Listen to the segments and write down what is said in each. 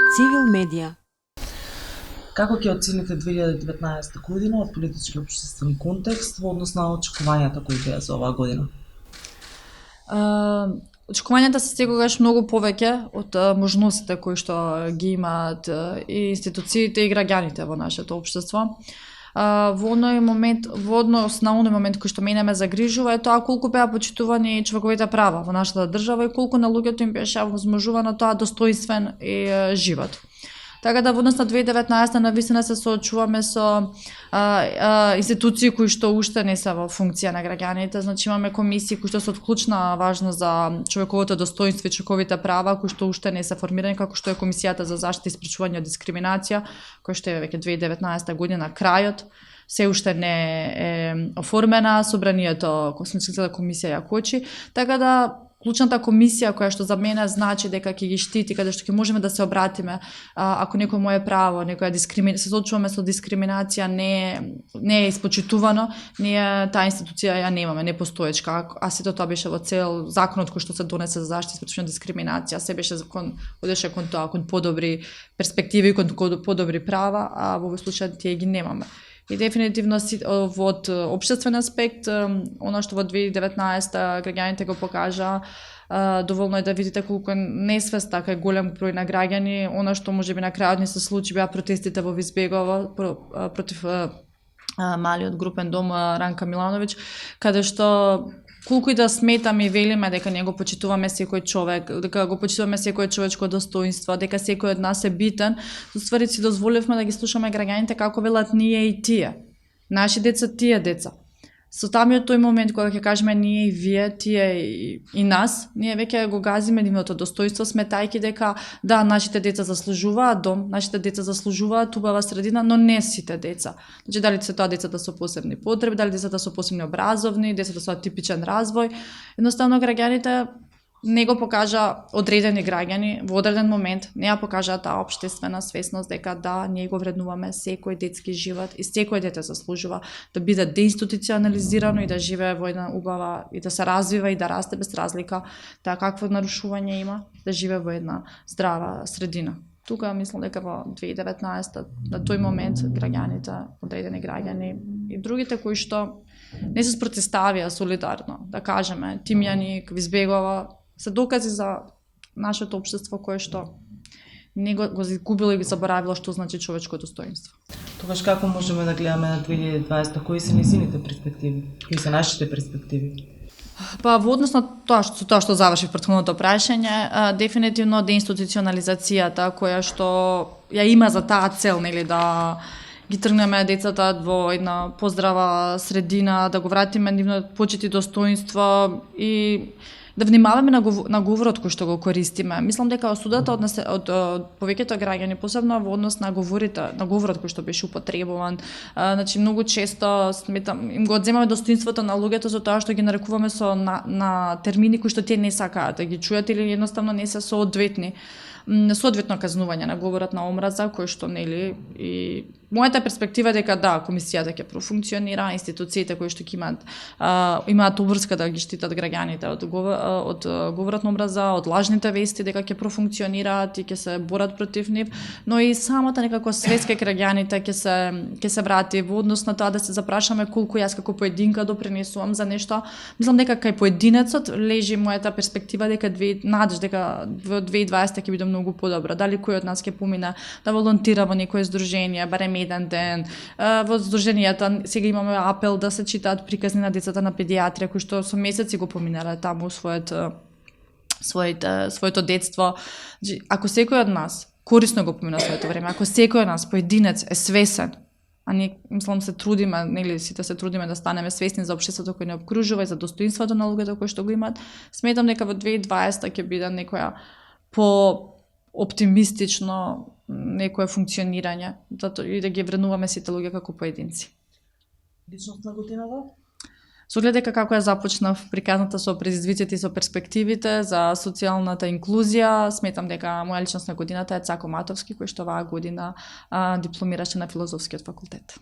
Цивил медија. Како ќе оцените 2019 година од политички и општествен контекст во однос на очекувањата кои беа за оваа година? Очекувањата се секогаш многу повеќе од можностите кои што ги имаат и институциите и граѓаните во нашето општество. Во оној момент, во однос на оној момент кој што мене ме загрижува е тоа колку беа почитувани човековите права во нашата држава и колку на луѓето им беше возможувано тоа достоинствен живот. Така да во однос на 2019 навистина се соочуваме со институции кои што уште не се во функција на граѓаните, значи имаме комисии кои што се од клучна важност за човековото достоинство и човековите права, кои што уште не се формирани, како што е Комисијата за заштита и спречување од дискриминација, која што е веќе 2019 година крајот, се уште не е оформена, собранието Конституцијната комисија ја кочи, така да клучната комисија која што за мене значи дека ќе ги штити, каде што ќе можеме да се обратиме ако некој мое право, некоја се соочуваме со дискриминација не е испочитувано, ние таа институција ја немаме, не постоечка, а сето тоа беше во цел законот кој што се донесе за заштита и спречување од дискриминација, се беше одеше кон тоа, кон подобри перспективи, кон подобри права, а во овој случај тие ги немаме. И дефинитивно во општествен аспект, она што во 2019 граѓаните го покажа, доволно е да видите колку е несвест, така е голем број на граѓани. Она што можеби на крајот ни се случи беа протестите во Визбегова против малиот групен дом Ранка Милановиќ, каде што колку и да сметаме и велиме дека не го почитуваме секој човек, дека го почитуваме секој човечко достоинство, дека секој од нас е битен, уствари си дозволивме да ги слушаме граѓаните како велат ние и тие. Наши деца, тие деца. Со тамиот тој момент кога ќе кажеме ние и вие, тие и нас, ние веќе го газиме нивното достоинство, сметајќи дека да, нашите деца заслужуваат дом, нашите деца заслужуваат убава средина, но не сите деца. Значи дали се тоа децата со посебни потреби, дали децата со посебни образовни, децата со атипичен развој, едноставно граѓаните не го покажа одредени граѓани во одреден момент, не ја покажа таа општествена свесност дека да, ние го вреднуваме секој детски живот и секој дете заслужува да биде деинституционализирано и да живее во една убава и да се развива и да расте без разлика таа какво нарушување има, да живее во една здрава средина. Тука мислам дека во 2019 на тој момент граѓаните, одредени граѓани и другите кои што не се спротиставија солидарно, да кажеме, Тимјаник, Визбегова, се докази за нашето општество кое што не го изгубило и го заборавило што значи човечко достоинство. Тогаш како можеме да гледаме на 2020, кои се низините перспективи, кои се нашите перспективи? Па во однос на тоа што заврши претходното прашање, дефинитивно деинституционализацијата која што ја има за таа цел, нели, да ги тргнеме децата во една поздрава средина, да го вратиме нивното почит и достоинство и да внимаваме на говорот кој што го користиме. Мислам дека осудата од повеќето граѓани, посебно во однос на говорот кој што беше употребуван, значи многу често сметам им го одземаме достоинството на луѓето за тоа што ги нарекуваме со на термини кои што тие не сакаат да ги чујат или едноставно не се соодветни. Соодветно казнување на говорот на омраза кој што нели и мојата перспектива дека да, комисијата ќе профункционира, институциите кои што имаат обврска да ги штитат граѓаните од говорот на омраза, од лажните вести, дека ќе профункционираат и ќе се борат против нив, но и самата некако свест кај граѓаните ќе се врати во однос на тоа да се запрашаме колку јас како поединка допринесувам за нешто. Мислам дека кај поединецот лежи мојата перспектива дека надеж дека во 2020 ќе биде многу подобро. Дали кој од нас ќе помине да волонтира во некое здружение, барем еден ден. Во здруженијата сега имаме апел да се читаат приказни на децата на педиатрија, кои што со месеци го поминале таму своето детство. Ако секој од нас корисно го помина своето време, ако секој од нас поединец е свесен, а ние мислам се трудиме, нели сите се трудиме да станеме свесни за општеството кој не обкружува и за достоинството на луѓето кои што го имаат, сметам дека во 2020 ќе биде некоја по оптимистично некое функционирање и да ги вреднуваме сите луѓе како поединци. Личност на годината? Со оглед дека како ја започнав приказната со предизвиците и со перспективите за социјалната инклузија, сметам дека моја личност на годината е Цако Матовски, кој што оваа година дипломираше на Филозофскиот факултет.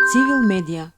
Цивил медија.